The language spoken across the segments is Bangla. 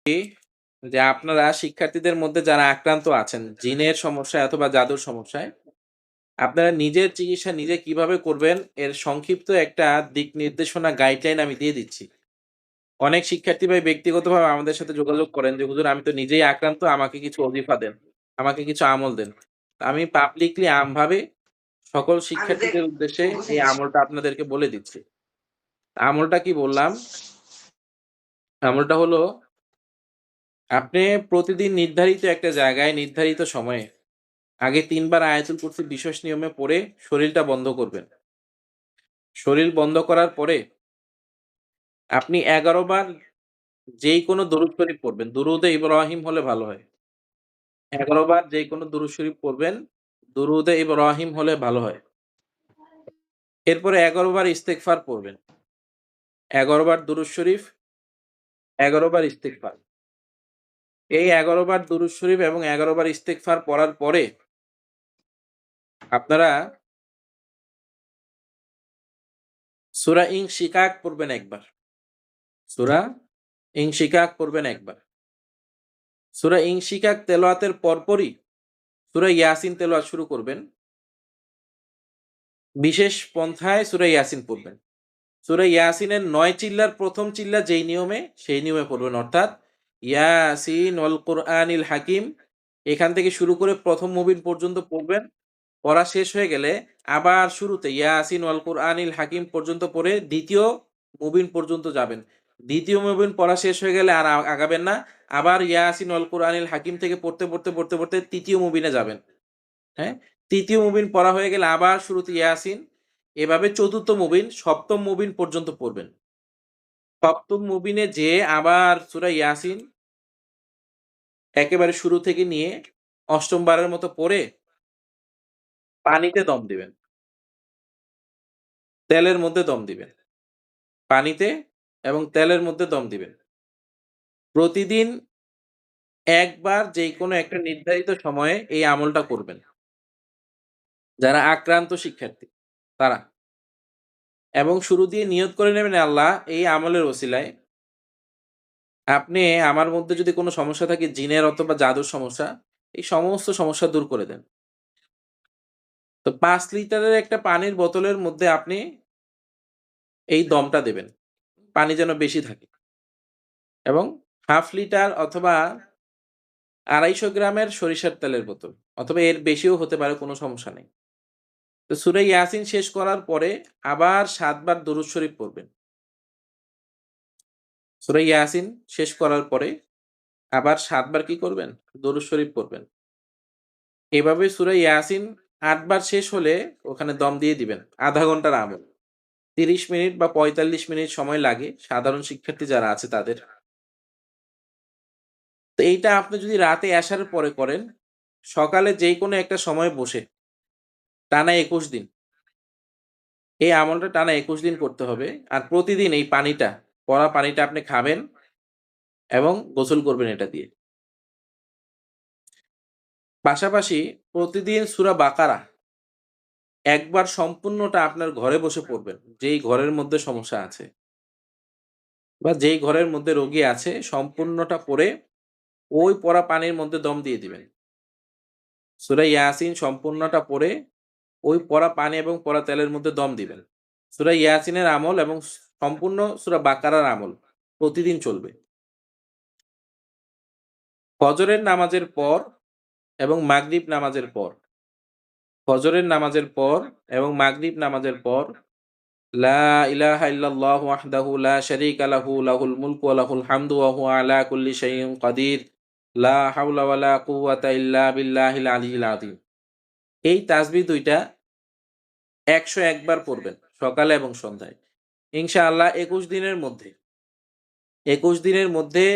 যে আপনারা শিক্ষার্থীদের মধ্যে যারা আক্রান্ত আছেন জিনের সমস্যায় অথবা জাদুর সমস্যায়, আপনারা নিজের চিকিৎসা নিজে কিভাবে করবেন এর সংক্ষিপ্ত একটা দিক নির্দেশনা গাইডলাইন আমি দিয়ে দিচ্ছি। অনেক শিক্ষার্থী ভাই ব্যক্তিগতভাবে আমাদের সাথে যোগাযোগ করেন যে, "হুজুর আমি তো নিজেই আক্রান্ত, আমাকে কিছু ওজিফা দেন, আমাকে কিছু আমল দেন।" আমি পাবলিকলি আমভাবে সকল শিক্ষার্থীদের উদ্দেশ্যে এই আমলটা আপনাদেরকে বলে দিচ্ছি। আমলটা কি বললাম? আমলটা হলো আপনি প্রতিদিন নির্ধারিত একটা জায়গায় নির্ধারিত সময়ে আগে ৩ বার আয়াতুল কুরসি বিশেষ নিয়মে পড়ে শরীলটা বন্ধ করবেন। শরীর বন্ধ করার পরে আপনি ১১ বার যেই কোন দরুদ শরীফ পড়বেন। দুরুদে ইব্রাহিম হলে ভালো হয়। ১১ বার যেই কোন দরুদ শরীফ পড়বেন, দুরুদে ইব্রাহিম হলে ভালো হয়। এরপরে ১১ বার ইস্তেগফার পড়বেন। ১১ বার দুরুদ শরীফ, ১১ বার ইস্তেগফার। এই ১১ বার দুরুদ শরীফ এবং ১১ বার ইস্তেগফার পড়ার পরে আপনারা সূরা ইনশিকাক পড়বেন একবার। সূরা ইনশিকাক পড়বেন একবার। সূরা ইনশিকাক তেলাওয়াতের পরপরই সূরা ইয়াসিন তেলাওয়াত শুরু করবেন। বিশেষ পন্থায় সূরা ইয়াসিন পড়বেন। সূরা ইয়াসিনের ৯ চিল্লার ১ম চিল্লা যেই নিয়মে, সেই নিয়মে পড়বেন। অর্থাৎ ইয়াসিন ওয়াল কুরআনিল হাকিম এখান থেকে শুরু করে ১ম মুবিন পর্যন্ত পড়বেন। পড়া শেষ হয়ে গেলে আবার শুরুতে ইয়াসিন ওয়াল কুরআনিল হাকিম পর্যন্ত পড়ে ২য় মুবিন পর্যন্ত যাবেন। ২য় মুবিন পড়া শেষ হয়ে গেলে আর আগাবেন না। আবার ইয়াসিন ওয়াল কুরআনিল হাকিম থেকে পড়তে ৩য় মুবিনে যাবেন। হ্যাঁ? ৩য় মুবিন পড়া হয়ে গেলে আবার শুরুতে ইয়াসিন। এভাবে ৪র্থ মুবিন, ৭ম মুবিন পর্যন্ত পড়বেন। ৭ম মুবিনে যেয়ে আবার সূরা ইয়াসিন একেবারে শুরু থেকে নিয়ে ৮ম বারের মতো পড়ে পানিতে দম দিবেন। তেলের মধ্যে দম দিবেন। পানিতে এবং তেলের মধ্যে দম দিবেন। প্রতিদিন একবার যেকোনো একটা নির্ধারিত সময়ে এই আমলটা করবেন। যারা আক্রান্ত শিক্ষার্থী তারা। এবং শুরু দিয়ে নিয়ত করে নেবেন, আল্লাহ এই আমলের ওসিলায় আপনি আমার মধ্যে যদি কোনো সমস্যা থাকে জিনের অথবা জাদুর সমস্যা, এই সমস্ত সমস্যা দূর করে দেন। তো ৫ লিটারের একটা পানির বোতলের মধ্যে আপনি এই দমটা দেবেন। পানি যেন বেশি থাকে এবং ১/২ লিটার অথবা ২৫০ গ্রামের সরিষার তেলের বোতল অথবা এর বেশিও হতে পারে, কোনো সমস্যা নেই। তো সূরা ইয়াসিন শেষ করার পরে আবার ৭ বার দরুদ শরীফ পড়বেন। সূরা ইয়াসিন শেষ করার পরে আবার ৭ বার কি করবেন? দরুদ শরীফ পড়বেন। এভাবে সূরা ইয়াসিন ৮ বার শেষ হলে ওখানে দম দিয়ে দিবেন। ০.৫ ঘন্টার আমল। ৩০ মিনিট বা ৪৫ মিনিট সময় লাগে সাধারণ শিক্ষার্থী যারা আছে তাদের। তো এইটা আপনি যদি রাতে এশার পরে করেন, সকালে যেকোনো একটা সময়ে বসে টানা ২১ দিন। এই আমলটা টানা ২১ দিন করতে হবে। আর প্রতিদিন এই পানিটা, পড়া পানিটা আপনি খাবেন এবং গোসল করবেন এটা দিয়ে। পাশাপাশি প্রতিদিন সূরা বাকারা একবার সম্পূর্ণটা আপনার ঘরে বসে পড়বেন। যেই ঘরের মধ্যে সমস্যা আছে বা যেই ঘরের মধ্যে রোগী আছে সম্পূর্ণটা পড়ে ওই পড়া পানির মধ্যে দম দিয়ে দিবেন। সূরা ইয়াসিন সম্পূর্ণটা পড়ে ওই পড়া পানি এবং পড়া তেলের মধ্যে দম দিবেন। সূরা ইয়াসিনের আমল এবং সম্পূর্ণ সূরা বাকারার আমল প্রতিদিন চলবে। ফজরের নামাজের পর এবং মাগরিব নামাজের পর, ফজরের নামাজের পর এবং মাগরিব নামাজের পর লা ইলাহা ইল্লাল্লাহু ওয়াহদাহু লা শারীকা লাহু লাহুল মুলকু ওয়া লাহুল হামদু ওয়া হুয়া আলা কুল্লি শাইইন কাদির লা হাওলা ওয়া লা কুওয়াতা ইল্লা বিল্লাহিল আলিয়্যিল আযীম। এই তাসবিহ ২ টা ১০১ বার পড়বেন সকালে এবং সন্ধ্যায়। ইনশাআল্লাহ ২১ দিনের মধ্যে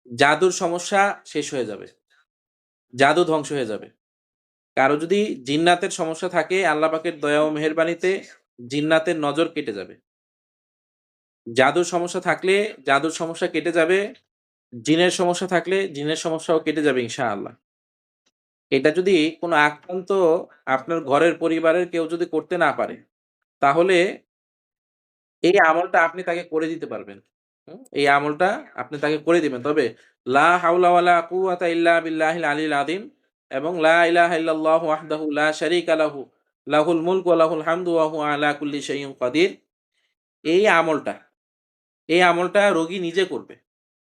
জাদুর সমস্যা শেষ হয়ে যাবে। জাদু ধ্বংস হয়ে যাবে। কারো যদি জিন্নাতের সমস্যা থাকে আল্লাহ পাকের দয়া ও মেহেরবানিতে জিন্নাতের নজর কেটে যাবে। জাদুর সমস্যা থাকলে জাদুর সমস্যা কেটে যাবে। জিনের সমস্যা থাকলে জিনের সমস্যাও কেটে যাবে ইনশাআল্লাহ। এটা যদি কোনো আক্রান্ত আপনার ঘরের পরিবারের কেউ যদি করতে না পারে, তাহলে এই আমলটা আপনি তাকে করে দিতে পারবেন। এই আমলটা আপনি তাকে করে দিবেন। তবে লা হাওলা ওয়ালা কুওয়াতা ইল্লা বিল্লাহিল আলিয়্যিল আযীম এবং লা ইলাহা ইল্লাল্লাহু ওয়াহদাহু লা শারীকা লাহু লাহুল মুলকু ওয়া লাহুল হামদু ওয়া হুয়া আলা কুল্লি শাইইন কাদির। এই আমলটা, এই আমলটা রোগী নিজে করবে।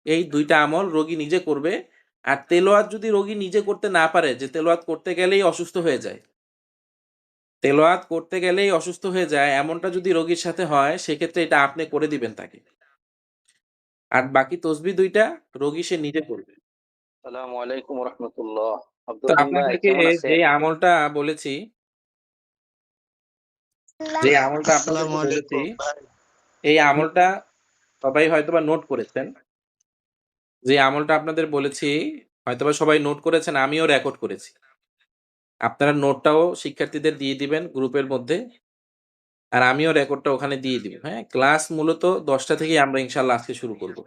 এই ২ টা আমল রোগী নিজে করবে। আর তেলাওয়াত যদি রোগী নিজে করতে না পারে, যে তেলাওয়াত করতে গেলেই অসুস্থ হয়ে যায়। তেলাওয়াত করতে গেলেই অসুস্থ হয়ে যায়, এমনটা যদি রোগীর সাথে হয়, সেক্ষেত্রে এটা আপনি করে দিবেন তাকে। আর বাকি তসবিহ ২ টা রোগী সে নিজে করবে। আসসালামু আলাইকুম ওয়া রাহমাতুল্লাহ। তো আব্দুর রহিম ভাই আপনাদেরকে কেমন যে আছেন? আমলটা বলেছি, যে আমলটা আসসালামু আপনাদেরকে বলেছি, আলাইকুম ভাই। এই আমলটা সবাই হয়তোবা নোট করেছেন। যে আমলটা আপনাদের বলেছি, হয়তোবা সবাই নোট করেছেন, আমিও রেকর্ড করেছি। আপনারা নোটটাও শিক্ষার্থীদের দিয়ে দিবেন গ্রুপের মধ্যে। আর আমিও রেকর্ডটা ওখানে দিয়ে দিব। হ্যাঁ? ক্লাস মূলত ১০টা থেকেই আমরা ইনশাআল্লাহ আজকে শুরু করব।